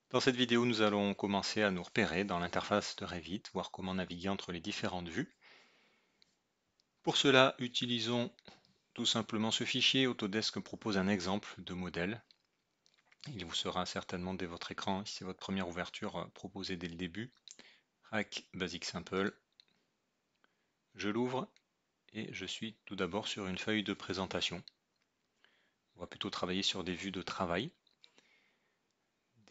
Dans cette vidéo, nous allons commencer à nous repérer dans l'interface de Revit, voir comment naviguer entre les différentes vues. Pour cela, utilisons tout simplement ce fichier. Autodesk propose un exemple de modèle. Il vous sera certainement dès votre écran, si c'est votre première ouverture, proposé dès le début. Hack Basic Sample. Je l'ouvre et je suis tout d'abord sur une feuille de présentation. On va plutôt travailler sur des vues de travail,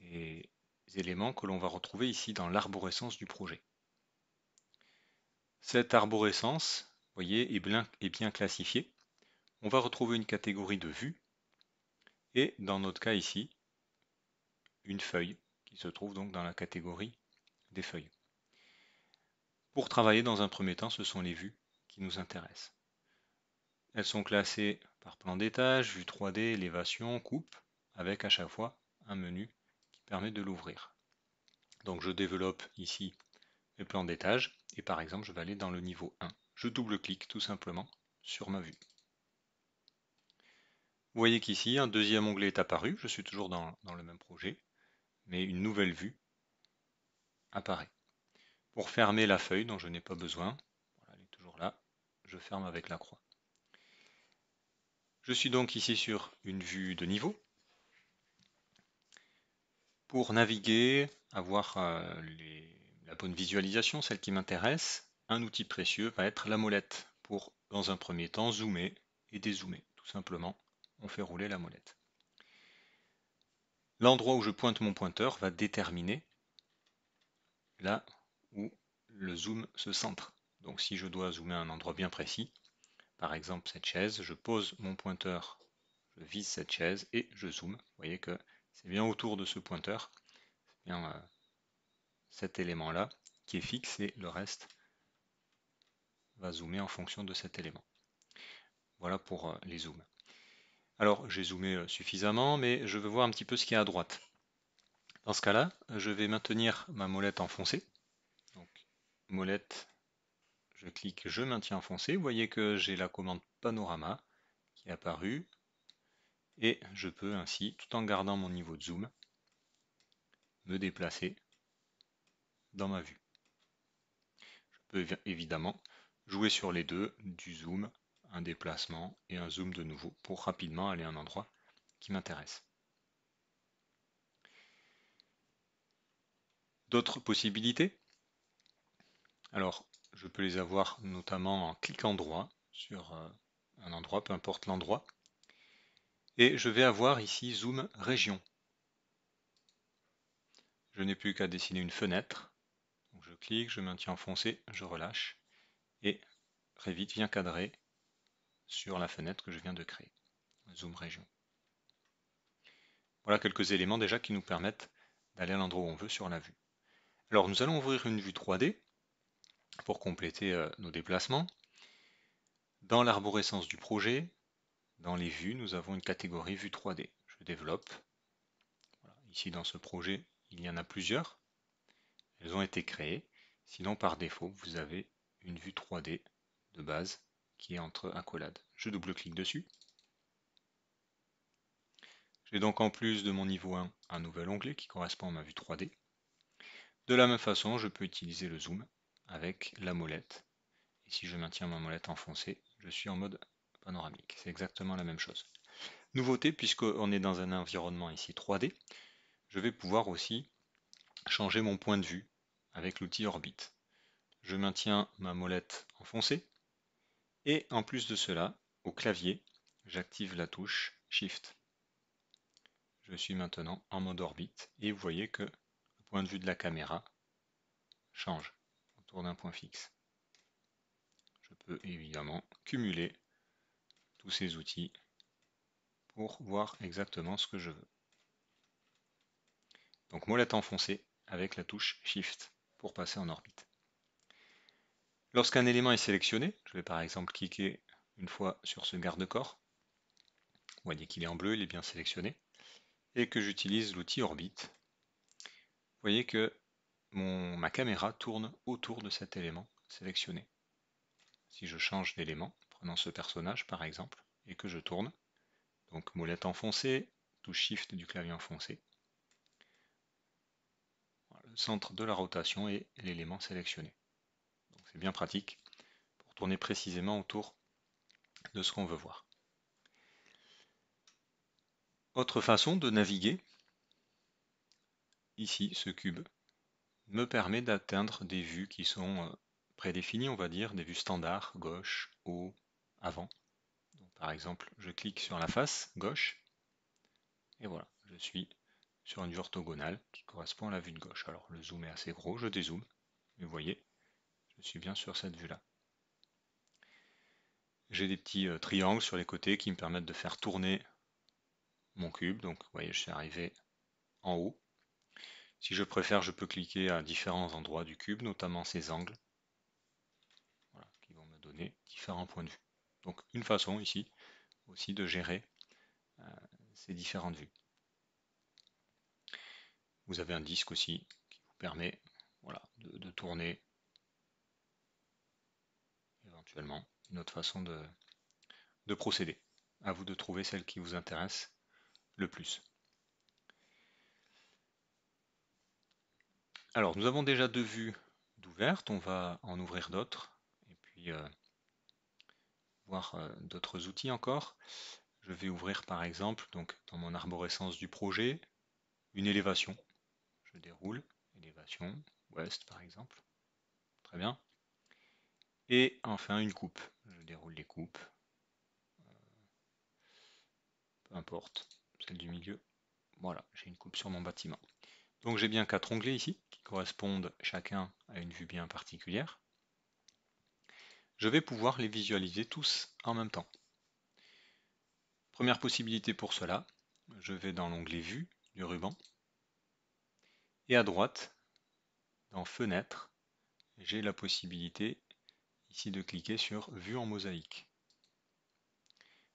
des éléments que l'on va retrouver ici dans l'arborescence du projet. Cette arborescence, vous voyez, est bien classifiée. On va retrouver une catégorie de vues et dans notre cas ici, une feuille qui se trouve donc dans la catégorie des feuilles. Pour travailler dans un premier temps, ce sont les vues qui nous intéressent. Elles sont classées par plan d'étage, vue 3D, élévation, coupe, avec à chaque fois un menu qui permet de l'ouvrir. Donc je développe ici le plan d'étage et par exemple je vais aller dans le niveau 1. Je double-clique tout simplement sur ma vue. Vous voyez qu'ici un deuxième onglet est apparu, je suis toujours dans le même projet, mais une nouvelle vue apparaît. Pour fermer la feuille dont je n'ai pas besoin, voilà, elle est toujours là, je ferme avec la croix. Je suis donc ici sur une vue de niveau. Pour naviguer, avoir la bonne visualisation, celle qui m'intéresse, un outil précieux va être la molette pour, dans un premier temps, zoomer et dézoomer. Tout simplement, on fait rouler la molette. L'endroit où je pointe mon pointeur va déterminer là où le zoom se centre. Donc si je dois zoomer à un endroit bien précis, par exemple cette chaise, je pose mon pointeur, je vise cette chaise et je zoome. Vous voyez que c'est bien autour de ce pointeur, c'est bien cet élément-là qui est fixe et le reste va zoomer en fonction de cet élément. Voilà pour les zooms. Alors j'ai zoomé suffisamment, mais je veux voir un petit peu ce qu'il y a à droite. Dans ce cas-là, je vais maintenir ma molette enfoncée. Donc molette, je clique, je maintiens enfoncé. Vous voyez que j'ai la commande panorama qui est apparue. Et je peux ainsi, tout en gardant mon niveau de zoom, me déplacer dans ma vue. Je peux évidemment jouer sur les deux, du zoom, un déplacement et un zoom de nouveau pour rapidement aller à un endroit qui m'intéresse. D'autres possibilités? Alors, je peux les avoir notamment en cliquant droit sur un endroit, peu importe l'endroit. Et je vais avoir ici zoom région. Je n'ai plus qu'à dessiner une fenêtre. Donc je clique, je maintiens enfoncé, je relâche. Et Revit vient cadrer sur la fenêtre que je viens de créer. Zoom région. Voilà quelques éléments déjà qui nous permettent d'aller à l'endroit où on veut sur la vue. Alors nous allons ouvrir une vue 3D pour compléter nos déplacements. Dans l'arborescence du projet, dans les vues, nous avons une catégorie vue 3D. Je développe. Voilà. Ici dans ce projet, il y en a plusieurs. Elles ont été créées. Sinon par défaut, vous avez une vue 3D de base qui est entre accolades. Je double-clique dessus. J'ai donc en plus de mon niveau 1 un nouvel onglet qui correspond à ma vue 3D. De la même façon, je peux utiliser le zoom avec la molette. Et si je maintiens ma molette enfoncée, je suis en mode panoramique. C'est exactement la même chose. Nouveauté, puisqu'on est dans un environnement ici 3D, je vais pouvoir aussi changer mon point de vue avec l'outil Orbit. Je maintiens ma molette enfoncée et en plus de cela, au clavier, j'active la touche Shift. Je suis maintenant en mode Orbit et vous voyez que le point de vue de la caméra change autour d'un point fixe. Je peux évidemment cumuler tous ces outils pour voir exactement ce que je veux. Donc molette enfoncée avec la touche Shift pour passer en orbite. Lorsqu'un élément est sélectionné, je vais par exemple cliquer une fois sur ce garde-corps, vous voyez qu'il est en bleu, il est bien sélectionné, et que j'utilise l'outil orbite, vous voyez que ma caméra tourne autour de cet élément sélectionné. Si je change d'élément, prenant ce personnage par exemple, et que je tourne, donc molette enfoncée, touche Shift du clavier enfoncé, centre de la rotation et l'élément sélectionné. C'est bien pratique pour tourner précisément autour de ce qu'on veut voir. Autre façon de naviguer, ici ce cube me permet d'atteindre des vues qui sont prédéfinies, on va dire, des vues standards, gauche, haut, avant. Donc, par exemple, je clique sur la face gauche, et voilà, je suis sur une vue orthogonale qui correspond à la vue de gauche. Alors le zoom est assez gros, je dézoome, mais vous voyez, je suis bien sur cette vue-là. J'ai des petits triangles sur les côtés qui me permettent de faire tourner mon cube. Donc vous voyez, je suis arrivé en haut. Si je préfère, je peux cliquer à différents endroits du cube, notamment ces angles, voilà, qui vont me donner différents points de vue. Donc une façon ici aussi de gérer ces différentes vues. Vous avez un disque aussi qui vous permet, voilà, de tourner éventuellement. Une autre façon de procéder. À vous de trouver celle qui vous intéresse le plus. Alors, nous avons déjà 2 vues d'ouvertes, on va en ouvrir d'autres, et puis voir d'autres outils encore. Je vais ouvrir par exemple, donc dans mon arborescence du projet, une élévation. Je déroule, élévation, ouest par exemple. Très bien. Et enfin une coupe. Je déroule les coupes. Peu importe, celle du milieu. Voilà, j'ai une coupe sur mon bâtiment. Donc j'ai bien 4 onglets ici, qui correspondent chacun à une vue bien particulière. Je vais pouvoir les visualiser tous en même temps. Première possibilité pour cela, je vais dans l'onglet Vue du ruban, et à droite, dans Fenêtre, j'ai la possibilité ici de cliquer sur Vue en mosaïque.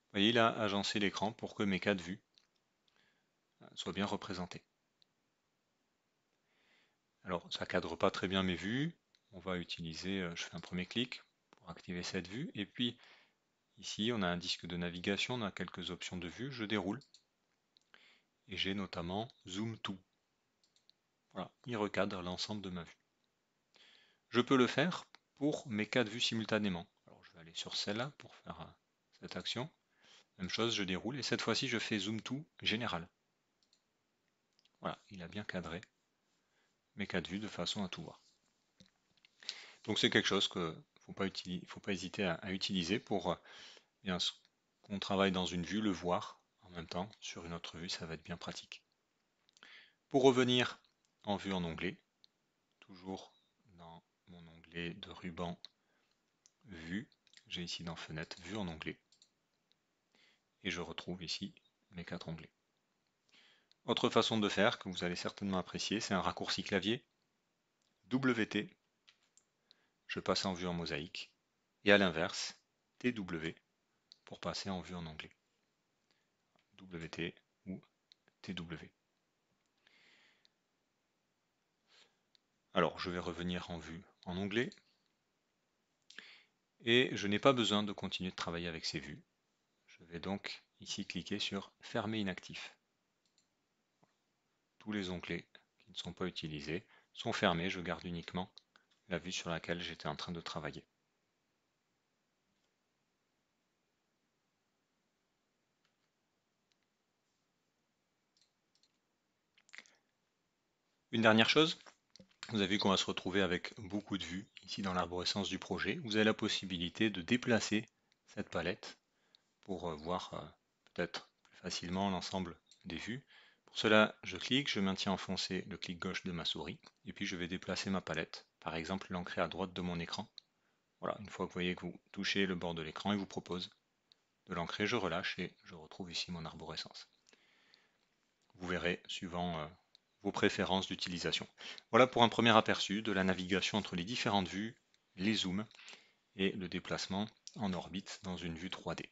Vous voyez, il a agencé l'écran pour que mes 4 vues soient bien représentées. Alors, ça cadre pas très bien mes vues. On va utiliser, je fais un premier clic pour activer cette vue. Et puis, ici, on a un disque de navigation, on a quelques options de vue. Je déroule. Et j'ai notamment Zoom To. Voilà, il recadre l'ensemble de ma vue. Je peux le faire pour mes 4 vues simultanément. Alors, je vais aller sur celle-là pour faire cette action. Même chose, je déroule. Et cette fois-ci, je fais Zoom To général. Voilà, il a bien cadré mes 4 vues de façon à tout voir. Donc c'est quelque chose qu'il ne faut pas hésiter à utiliser pour bien qu'on travaille dans une vue, le voir en même temps sur une autre vue, ça va être bien pratique. Pour revenir en vue en onglet, toujours dans mon onglet de ruban vue, j'ai ici dans fenêtre vue en onglet et je retrouve ici mes 4 onglets. Autre façon de faire que vous allez certainement apprécier, c'est un raccourci clavier WT, je passe en vue en mosaïque, et à l'inverse TW pour passer en vue en onglet. WT ou TW. Alors je vais revenir en vue en onglet et je n'ai pas besoin de continuer de travailler avec ces vues. Je vais donc ici cliquer sur fermer inactif. Tous les onglets qui ne sont pas utilisés sont fermés, je garde uniquement la vue sur laquelle j'étais en train de travailler. Une dernière chose, vous avez vu qu'on va se retrouver avec beaucoup de vues ici dans l'arborescence du projet. Vous avez la possibilité de déplacer cette palette pour voir peut-être plus facilement l'ensemble des vues. Pour cela, je clique, je maintiens enfoncé le clic gauche de ma souris, et puis je vais déplacer ma palette, par exemple l'ancrer à droite de mon écran. Voilà, une fois que vous voyez que vous touchez le bord de l'écran, il vous propose de l'ancrer, je relâche et je retrouve ici mon arborescence. Vous verrez suivant vos préférences d'utilisation. Voilà pour un premier aperçu de la navigation entre les différentes vues, les zooms et le déplacement en orbite dans une vue 3D.